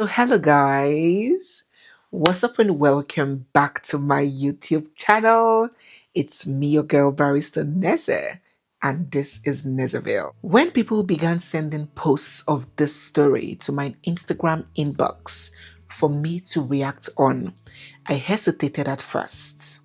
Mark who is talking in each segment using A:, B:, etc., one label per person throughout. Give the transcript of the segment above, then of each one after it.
A: So hello guys, what's up and welcome back to my YouTube channel. It's me, your girl barrister Neze, and this is Nezeville. When people began sending posts of this story to my Instagram inbox for me to react on, I hesitated at first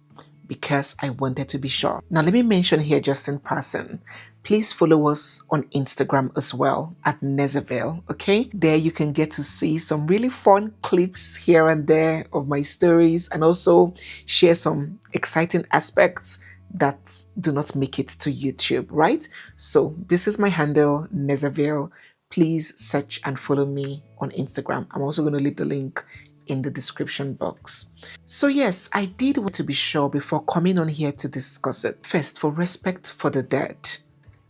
A: because I wanted to be sure. Now let me mention here just in passing, please follow us on Instagram as well at Nezeville, okay? There you can get to see some really fun clips here and there of my stories and also share some exciting aspects that do not make it to YouTube, right? So this is my handle, Nezeville. Please search and follow me on Instagram. I'm also going to leave the link in the description box. So yes, I did want to be sure before coming on here to discuss it. First, for respect for the dead.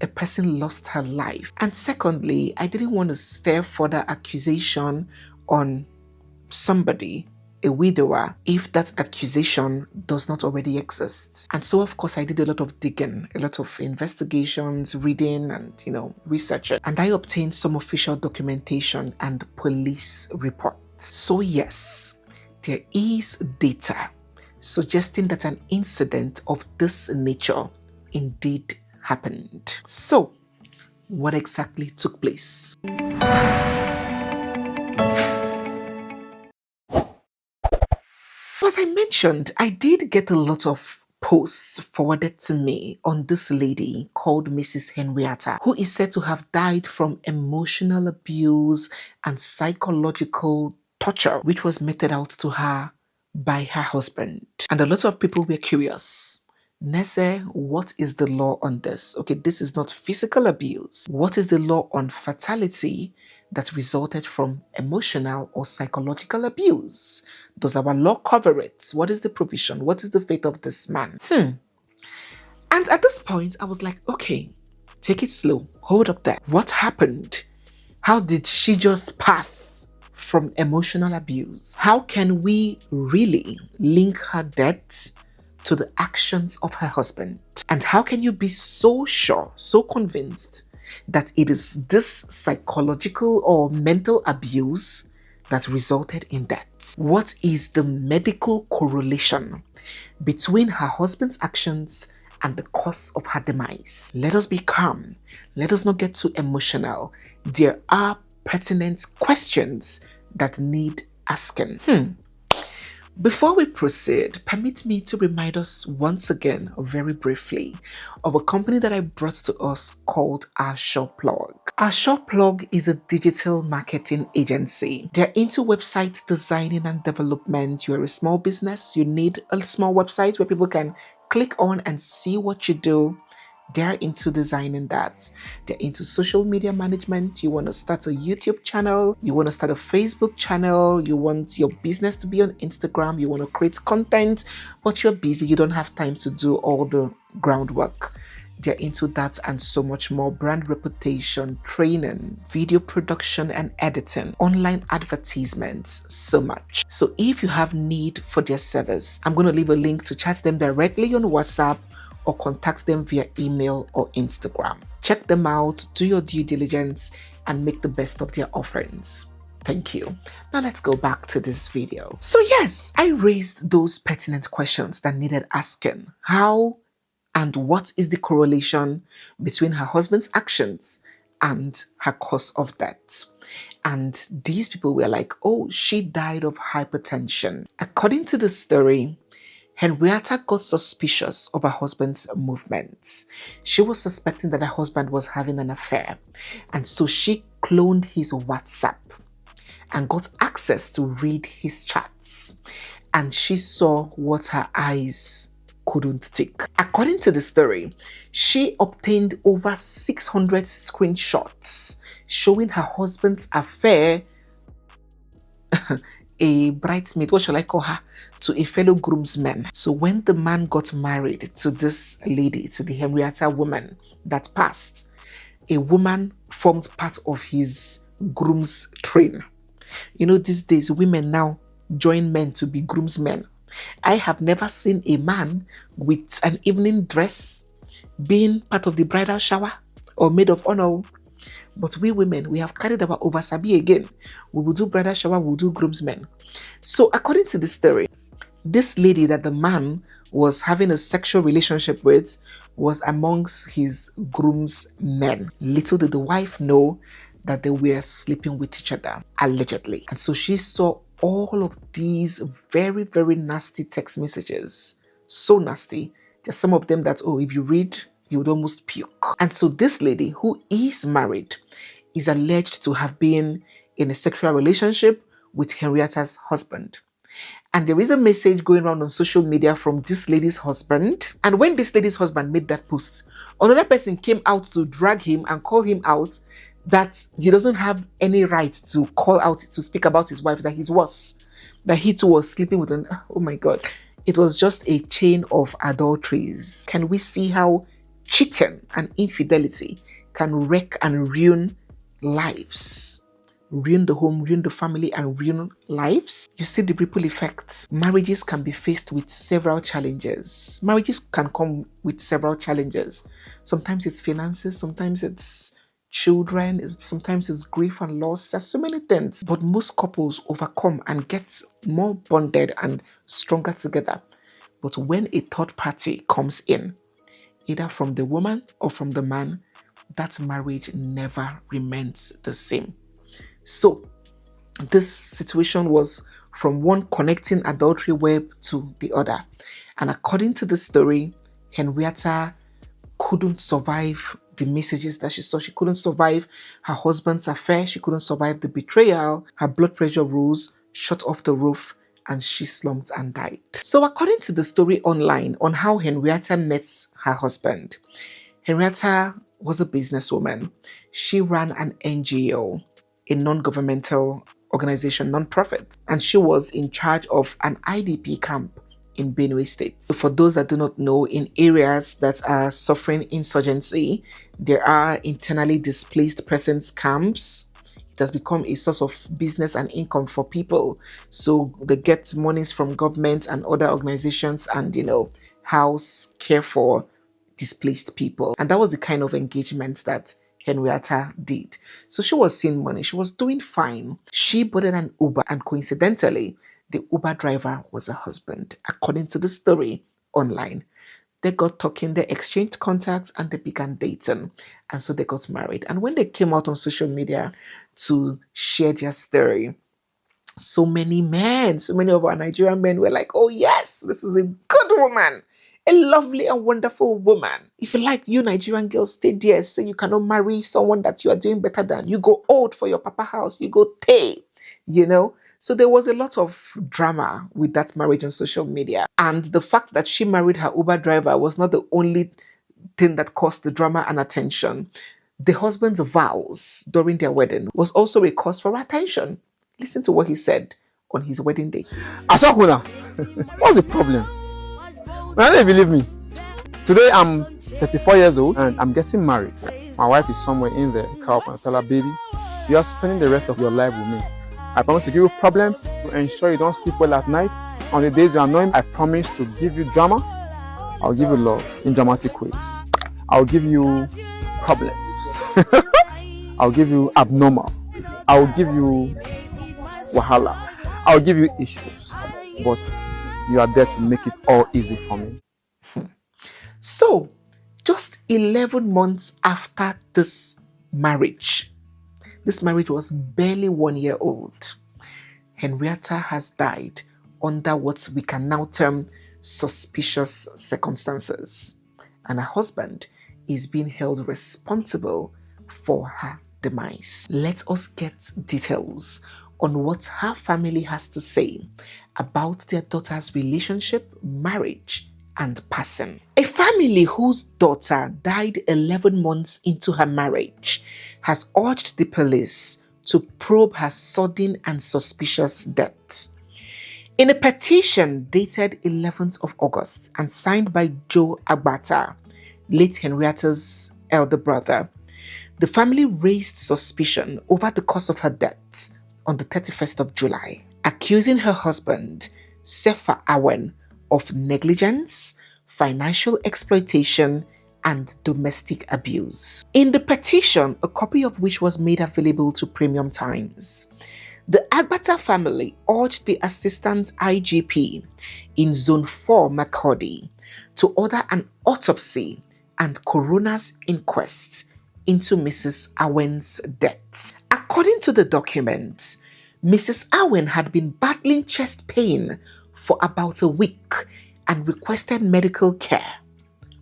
A: A person lost her life. And secondly, I didn't want to stir further accusation on somebody, a widower, if that accusation does not already exist. And so, of course, I did a lot of digging, a lot of investigations, reading, and, researching. And I obtained some official documentation and police reports. So yes, there is data suggesting that an incident of this nature indeed happened. So, what exactly took place? As I mentioned, I did get a lot of posts forwarded to me on this lady called Mrs. Henrietta, who is said to have died from emotional abuse and psychological torture, which was meted out to her by her husband. And a lot of people were curious. Neze, what is the law on this? Okay, this is not physical abuse. What is the law on fatality that resulted from emotional or psychological abuse? Does our law cover it? What is the provision? What is the fate of this man? And at this point, I was like, okay, take it slow. Hold up there. What happened? How did she just pass from emotional abuse? How can we really link her death to the actions of her husband? And how can you be so sure, so convinced that it is this psychological or mental abuse that resulted in that? What is the medical correlation between her husband's actions and the cause of her demise? Let us be calm. Let us not get too emotional. There are pertinent questions that need asking. Before we proceed, permit me to remind us once again, very briefly, of a company that I brought to us called HEARTBREAK. HEARTBREAK is a digital marketing agency. They're into website designing and development. You're a small business, you need a small website where people can click on and see what you do. They're into designing that. They're into social media management. You want to start a YouTube channel. You want to start a Facebook channel. You want your business to be on Instagram. You want to create content, but you're busy. You don't have time to do all the groundwork. They're into that and so much more. Brand reputation, training, video production and editing, online advertisements, so much. So if you have need for their service, I'm going to leave a link to chat them directly on WhatsApp or contact them via email or Instagram. Check them out, do your due diligence, and make the best of their offerings. Thank you. Now let's go back to this video. So yes, I raised those pertinent questions that needed asking. How and what is the correlation between her husband's actions and her cause of death? And these people were like, oh, she died of hypertension. According to the story, Henrietta got suspicious of her husband's movements. She was suspecting that her husband was having an affair, and so she cloned his WhatsApp and got access to read his chats, and she saw what her eyes couldn't take. According to the story, she obtained over 600 screenshots showing her husband's affair a bridesmaid, what shall I call her, to a fellow groomsman. So when the man got married to this lady, to the Henrietta woman that passed, a woman formed part of his groom's train. You know, these days women now join men to be groomsmen. I have never seen a man with an evening dress being part of the bridal shower or maid of honor. But we women, we have carried our oversabi again. We will do bridal shower, we'll do groomsmen. So according to the story, this lady that the man was having a sexual relationship with was amongst his groomsmen. Little did the wife know that they were sleeping with each other, allegedly. And so she saw all of these very, very nasty text messages. So nasty. Just some of them that, oh, if you read, you would almost puke. And so this lady, who is married, is alleged to have been in a sexual relationship with Henrietta's husband. And there is a message going around on social media from this lady's husband. And when this lady's husband made that post, another person came out to drag him and call him out that he doesn't have any right to call out, to speak about his wife, that he's worse, that he too was sleeping with an, oh my God. It was just a chain of adulteries. Can we see how cheating and infidelity can wreck and ruin lives? Ruin the home, ruin the family, and ruin lives? You see the ripple effect. Marriages can be faced with several challenges. Marriages can come with several challenges. Sometimes it's finances, sometimes it's children, sometimes it's grief and loss. There's so many things. But most couples overcome and get more bonded and stronger together. But when a third party comes in, either from the woman or from the man, that marriage never remains the same. So this situation was from one connecting adultery web to the other. And according to the story, Henrietta couldn't survive the messages that she saw. She couldn't survive her husband's affair. She couldn't survive the betrayal. Her blood pressure rose, shot off the roof, and she slumped and died. So according to the story online on how Henrietta met her husband, Henrietta was a businesswoman. She ran an NGO, a non-governmental organization, non-profit, and she was in charge of an IDP camp in Benue State. So for those that do not know, in areas that are suffering insurgency, there are internally displaced persons camps. It has become a source of business and income for people. So they get monies from government and other organizations and, house, care for displaced people. And that was the kind of engagement that Henrietta did. So she was seeing money. She was doing fine. She boarded an Uber, and coincidentally, the Uber driver was her husband, according to the story online. They got talking, they exchanged contacts, and they began dating. And so they got married. And when they came out on social media to share their story, so many of our Nigerian men were like, oh yes, this is a good woman. A lovely and wonderful woman. If you like, you Nigerian girls, stay there. Say you cannot marry someone that you are doing better than. You go old for your papa house. You go tay, So there was a lot of drama with that marriage on social media. And the fact that she married her Uber driver was not the only thing that caused the drama and attention. The husband's vows during their wedding was also a cause for attention. Listen to what he said on his wedding day.
B: Asakuna, what's the problem? I don't believe me. Today I'm 34 years old and I'm getting married. My wife is somewhere in there. Call up and tell her, baby, you are spending the rest of your life with me. I promise to give you problems, to ensure you don't sleep well at night. On the days you are annoying, I promise to give you drama. I'll give you love in dramatic ways. I'll give you problems. I'll give you abnormal. I'll give you wahala. I'll give you issues. But you are there to make it all easy for me.
A: So, just 11 months after this marriage was barely 1 year old, Henrietta has died under what we can now term suspicious circumstances. And her husband is being held responsible for her demise. Let us get details on what her family has to say about their daughter's relationship, marriage, and passing. A family whose daughter died 11 months into her marriage has urged the police to probe her sudden and suspicious death. In a petition dated 11th of August and signed by Joe Agbata, late Henrietta's elder brother, the family raised suspicion over the cause of her death on the 31st of July, accusing her husband, Sefa Awen, of negligence, financial exploitation, and domestic abuse. In the petition, a copy of which was made available to Premium Times, the Agbata family urged the Assistant IGP in Zone 4 Makurdi to order an autopsy and coroner's inquest into Mrs. Awen's death. According to the document, Mrs. Awen had been battling chest pain for about a week and requested medical care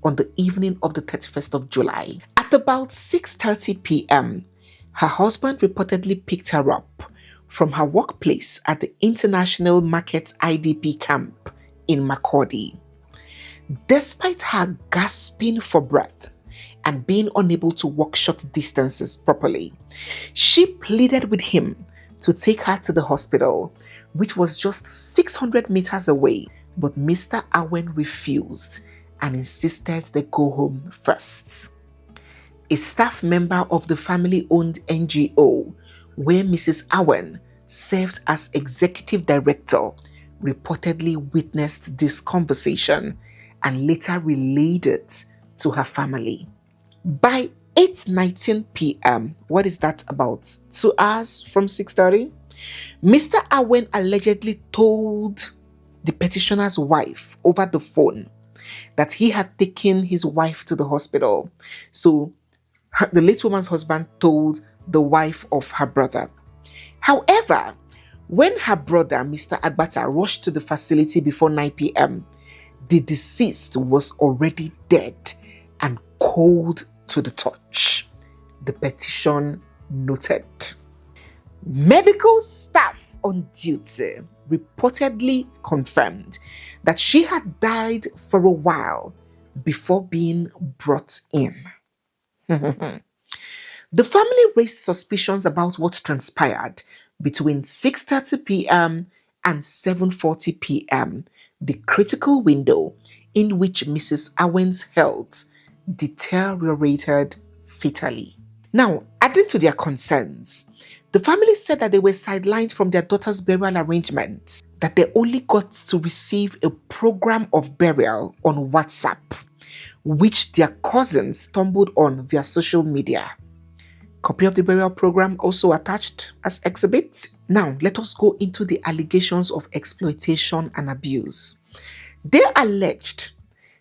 A: on the evening of the 31st of July. At about 6:30 p.m., her husband reportedly picked her up from her workplace at the International Market IDP camp in Makurdi. Despite her gasping for breath and being unable to walk short distances properly, she pleaded with him to take her to the hospital, which was just 600 meters away, but Mr. Awen refused and insisted they go home first. A staff member of the family-owned NGO, where Mrs. Awen served as executive director, reportedly witnessed this conversation and later relayed it to her family. By 8:19 p.m., what is that, about 2 hours from 6:30? Mr. Awen allegedly told the petitioner's wife over the phone that he had taken his wife to the hospital. So the late woman's husband told the wife of her brother. However, when her brother, Mr. Agbata, rushed to the facility before 9 p.m., the deceased was already dead and cold to the touch, the petition noted. Medical staff on duty reportedly confirmed that she had died for a while before being brought in. The family raised suspicions about what transpired between 6:30 p.m. and 7:40 p.m., the critical window in which Mrs. Awen's health deteriorated fatally. Now, adding to their concerns, the family said that they were sidelined from their daughter's burial arrangements, that they only got to receive a program of burial on WhatsApp, which their cousins stumbled on via social media. Copy of the burial program also attached as exhibit. Now, let us go into the allegations of exploitation and abuse. They alleged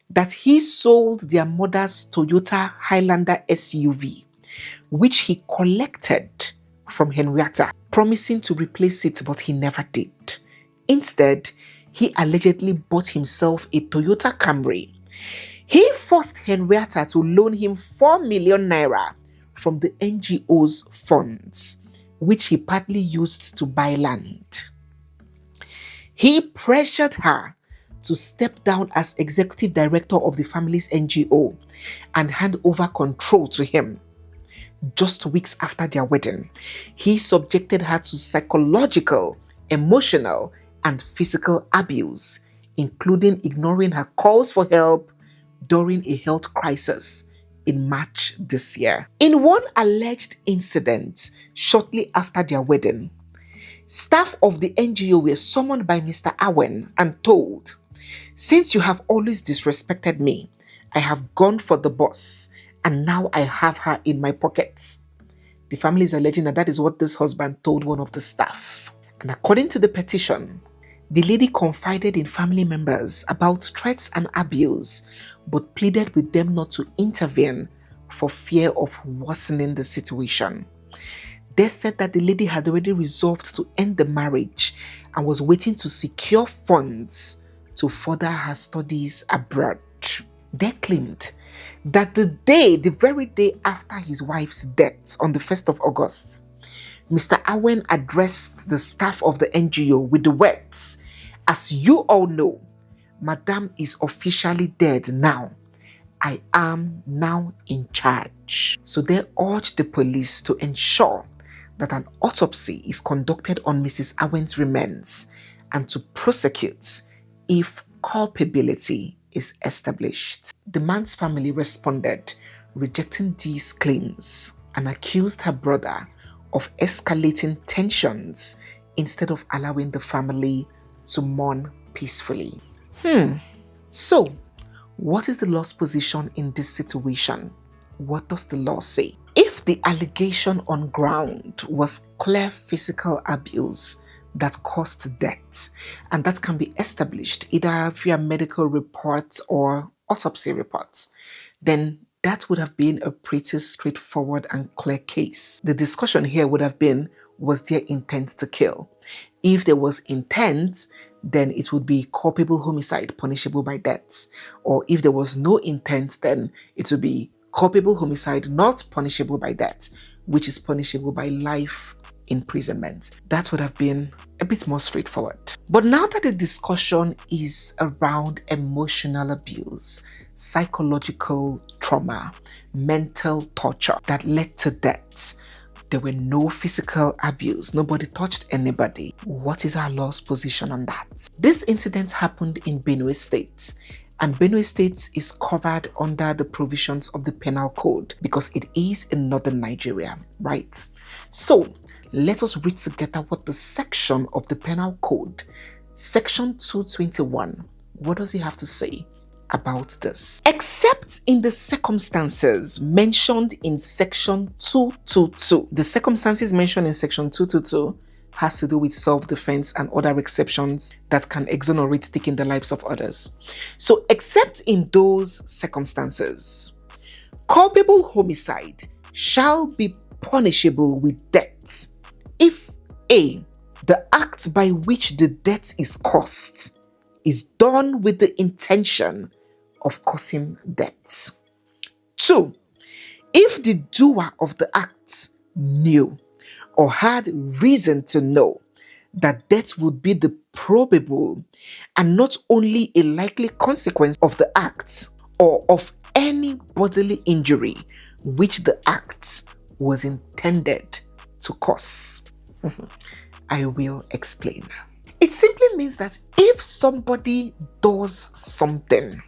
A: that he sold their mother's Toyota Highlander SUV, which he collected from Henrietta, promising to replace it, but he never did. Instead, he allegedly bought himself a Toyota Camry. He forced Henrietta to loan him 4 million naira from the NGO's funds, which he partly used to buy land. He pressured her to step down as executive director of the family's NGO and hand over control to him. Just weeks after their wedding, he subjected her to psychological, emotional, and physical abuse, including ignoring her calls for help during a health crisis in March this year. In one alleged incident shortly after their wedding, staff of the NGO were summoned by Mr. Awen and told, "Since you have always disrespected me, I have gone for the boss, and now I have her in my pockets." The family is alleging that is what this husband told one of the staff. And according to the petition, the lady confided in family members about threats and abuse, but pleaded with them not to intervene for fear of worsening the situation. They said that the lady had already resolved to end the marriage and was waiting to secure funds to further her studies abroad. They claimed that the very day after his wife's death, on the 1st of August, Mr. Awen addressed the staff of the NGO with the words, "As you all know, Madam is officially dead now. I am now in charge." So they urged the police to ensure that an autopsy is conducted on Mrs. Awen's remains and to prosecute if culpability is established. The man's family responded, rejecting these claims, and accused her brother of escalating tensions instead of allowing the family to mourn peacefully. So, What is the law's position in this situation? What does the law say? If the allegation on ground was clear physical abuse that caused death, and that can be established either via medical reports or autopsy reports, then that would have been a pretty straightforward and clear case. The discussion here would have been, was there intent to kill? If there was intent, then it would be culpable homicide, punishable by death. Or if there was no intent, then it would be culpable homicide, not punishable by death, which is punishable by life imprisonment. That would have been a bit more straightforward. But now that the discussion is around emotional abuse, psychological trauma, mental torture that led to death, there were no physical abuse. Nobody touched anybody. What is our law's position on that? This incident happened in Benue State. And Benue State is covered under the provisions of the Penal Code because it is in northern Nigeria, right? So let us read together what the section of the Penal Code, section 221, what does it have to say about this? Except in the circumstances mentioned in section 222. The circumstances mentioned in section 222 has to do with self-defense and other exceptions that can exonerate taking the lives of others. So except in those circumstances, culpable homicide shall be punishable with death if A, the act by which the death is caused is done with the intention of causing death. 2, if the doer of the act knew or had reason to know that death would be the probable and not only a likely consequence of the act or of any bodily injury which the act was intended to cause. I will explain. It simply means that if somebody does something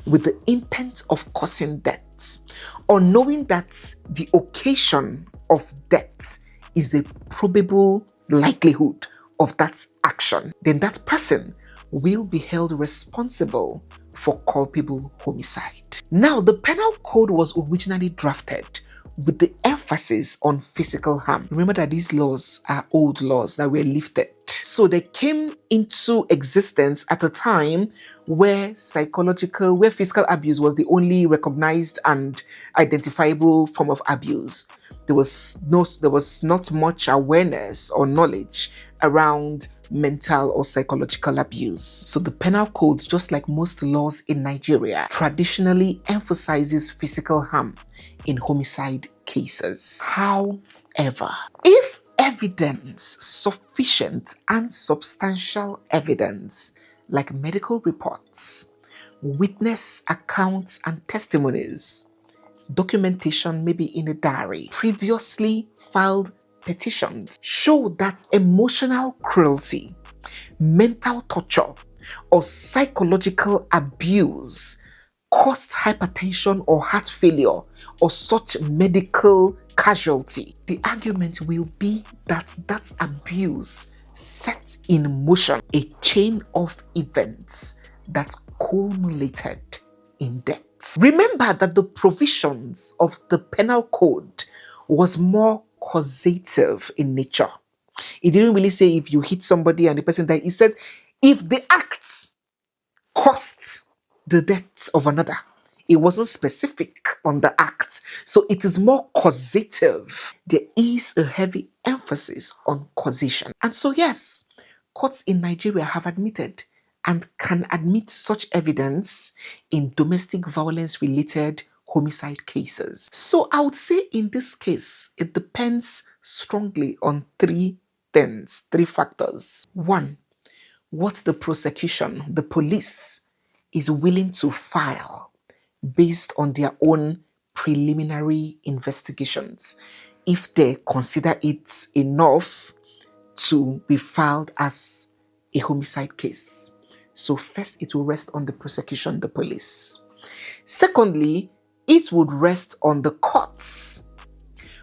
A: with the intent of causing death, or knowing that the occasion of death is a probable likelihood of that action, then that person will be held responsible for culpable homicide. Now, the Penal Code was originally drafted with the emphasis on physical harm. Remember that these laws are old laws that were lifted. So they came into existence at a time where physical abuse was the only recognized and identifiable form of abuse. There was not much awareness or knowledge around mental or psychological abuse. So the Penal Code, just like most laws in Nigeria, traditionally emphasizes physical harm in homicide cases. However, if evidence, sufficient and substantial evidence, like medical reports, witness accounts and testimonies, documentation maybe in a diary, previously filed petitions, show that emotional cruelty, mental torture, or psychological abuse caused hypertension or heart failure or such medical casualty, the argument will be that that abuse set in motion a chain of events that culminated in death. Remember that the provisions of the Penal Code was more causative in nature. It didn't really say if you hit somebody and the person died. It says if the act caused the death of another. It wasn't specific on the act. So it is more causative. There is a heavy emphasis on causation. And so yes, courts in Nigeria have admitted and can admit such evidence in domestic violence related homicide cases. So I would say in this case, it depends strongly on three things, three factors. 1, what the prosecution, the police, is willing to file based on their own preliminary investigations, if they consider it enough to be filed as a homicide case. So first, it will rest on the prosecution, the police. Secondly, it would rest on the courts,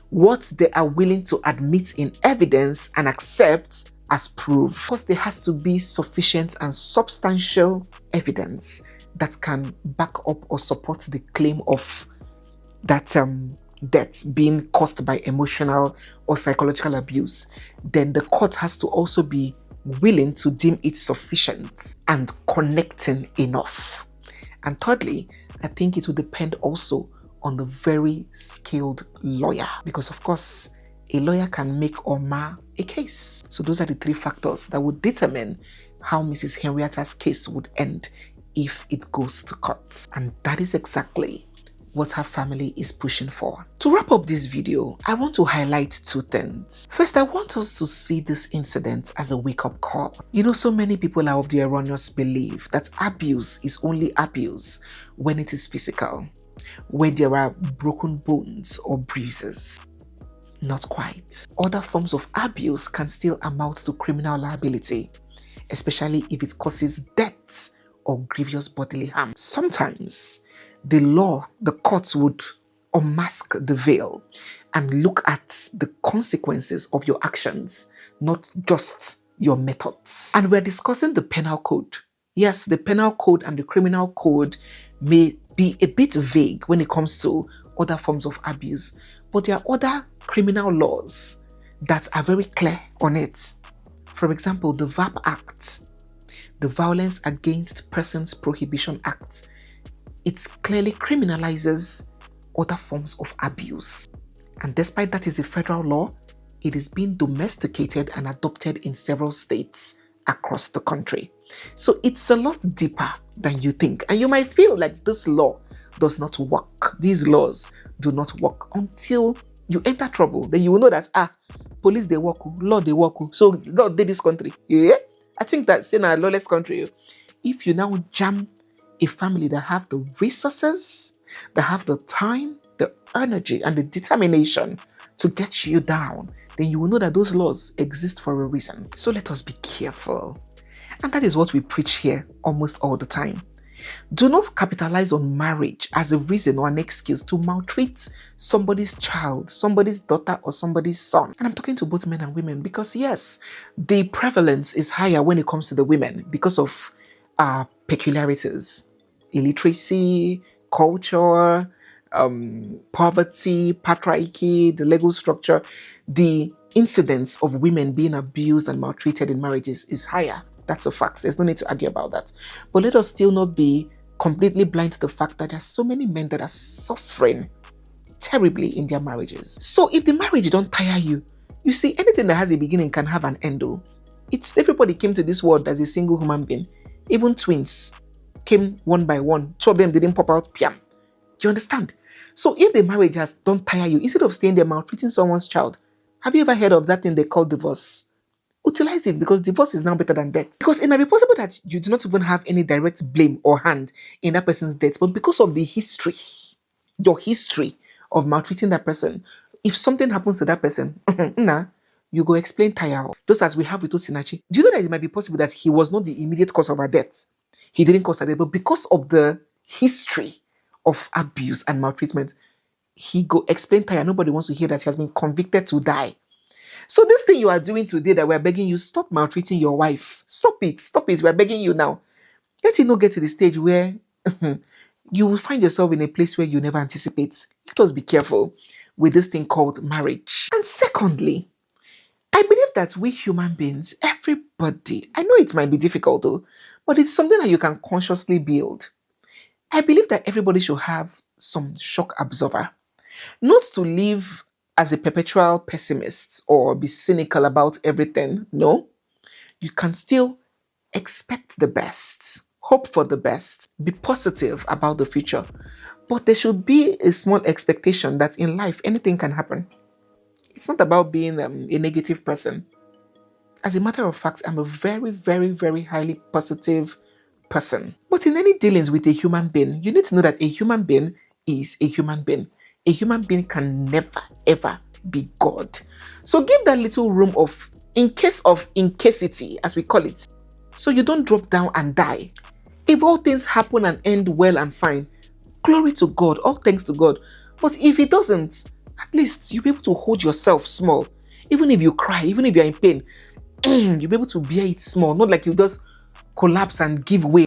A: what they are willing to admit in evidence and accept as proof. Of course, there has to be sufficient and substantial evidence that can back up or support the claim of that death being caused by emotional or psychological abuse, then the court has to also be willing to deem it sufficient and connecting enough. And thirdly, I think it will depend also on the very skilled lawyer, because of course a lawyer can make or mar a case. So those are the three factors that would determine how Mrs. Henrietta's case would end if it goes to court. And that is exactly what her family is pushing for. To wrap up this video, I want to highlight two things. First, I want us to see this incident as a wake-up call. You know, so many people are of the erroneous belief that abuse is only abuse when it is physical, when there are broken bones or bruises. Not quite. Other forms of abuse can still amount to criminal liability, especially if it causes death or grievous bodily harm. Sometimes the law, the courts would unmask the veil and look at the consequences of your actions, not just your methods. And we're discussing the penal code. Yes, the penal code and the criminal code may be a bit vague when it comes to other forms of abuse, but there are other criminal laws that are very clear on it. For example, the VAP Act, the Violence Against Persons Prohibition Act, it clearly criminalizes other forms of abuse. And despite that is a federal law, it is being domesticated and adopted in several states across the country. So it's a lot deeper than you think. And you might feel like this law does not work. These laws do not work until you enter trouble. Then you will know that, police they work, law they work. So law did this country. Yeah? I think that's in a lawless country. If you now jam a family that have the resources, that have the time, the energy, and the determination to get you down, then you will know that those laws exist for a reason. So let us be careful. And that is what we preach here almost all the time. Do not capitalize on marriage as a reason or an excuse to maltreat somebody's child, somebody's daughter, or somebody's son. And I'm talking to both men and women because yes, the prevalence is higher when it comes to the women because of peculiarities, illiteracy, culture, poverty, patriarchy, the legal structure. The incidence of women being abused and maltreated in marriages is higher. That's a fact. There's no need to argue about that. But let us still not be completely blind to the fact that there are so many men that are suffering terribly in their marriages. So if the marriage don't tire you, you see, anything that has a beginning can have an end. It's everybody came to this world as a single human being. Even twins came one by one. Two of them didn't pop out piam. Do you understand? So if the marriage has don't tire you, instead of staying there maltreating someone's child, have you ever heard of that thing they call divorce? Utilize it, because divorce is now better than death. Because it might be possible that you do not even have any direct blame or hand in that person's death, but because of the history, your history of maltreating that person, if something happens to that person, you go explain tire. Just as we have with Osinachi. Do you know that it might be possible that he was not the immediate cause of her death? He didn't cause her death, but because of the history of abuse and maltreatment, he go explain tire. Nobody wants to hear that he has been convicted to die. So this thing you are doing today that we're begging you, stop maltreating your wife. Stop it. Stop it. We're begging you now. Let it not get to the stage where you will find yourself in a place where you never anticipate. Let us be careful with this thing called marriage. And secondly, I believe that we human beings, everybody, I know it might be difficult though, but it's something that you can consciously build. I believe that everybody should have some shock absorber. Not to live as a perpetual pessimist or be cynical about everything. No, you can still expect the best, hope for the best, be positive about the future. But there should be a small expectation that in life, anything can happen. It's not about being a negative person. As a matter of fact, I'm a very, very, very highly positive person. But in any dealings with a human being, you need to know that a human being is a human being. A human being can never, ever be God. So give that little room of, in case of incasity, as we call it, so you don't drop down and die. If all things happen and end well and fine, glory to God, all thanks to God. But if it doesn't, at least you'll be able to hold yourself small. Even if you cry, even if you're in pain, you'll be able to bear it small. Not like you just collapse and give way.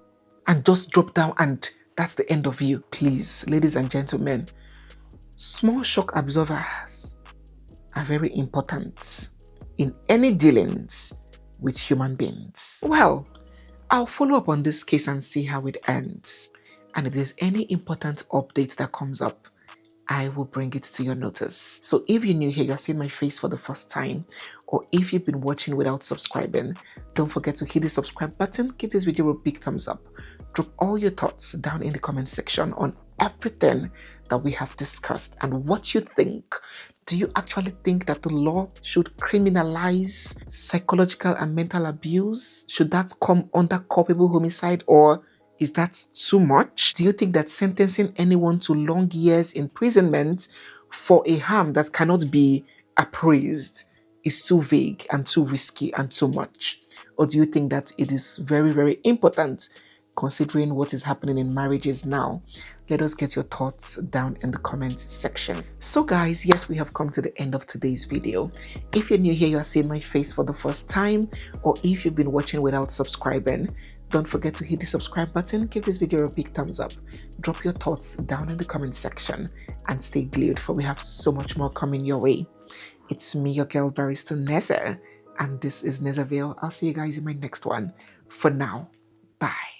A: and just drop down and that's the end of you. Please, ladies and gentlemen, small shock absorbers are very important in any dealings with human beings. Well, I'll follow up on this case and see how it ends. And if there's any important updates that comes up, I will bring it to your notice. So if you're new here, you're seeing my face for the first time, or if you've been watching without subscribing, don't forget to hit the subscribe button, give this video a big thumbs up, drop all your thoughts down in the comment section on everything that we have discussed and what you think. Do you actually think that the law should criminalize psychological and mental abuse? Should that come under culpable homicide, or is that too much? Do you think that sentencing anyone to long years imprisonment for a harm that cannot be appraised is too vague and too risky and too much? Or do you think that it is very, very important considering what is happening in marriages now? Let us get your thoughts down in the comment section. So guys, yes, we have come to the end of today's video. If you're new here, you're seeing my face for the first time, or if you've been watching without subscribing, don't forget to hit the subscribe button, give this video a big thumbs up, drop your thoughts down in the comment section, and stay glued for we have so much more coming your way. It's me, your girl barrister Neze, and this is Nezeville. I'll see you guys in my next one. For now, bye.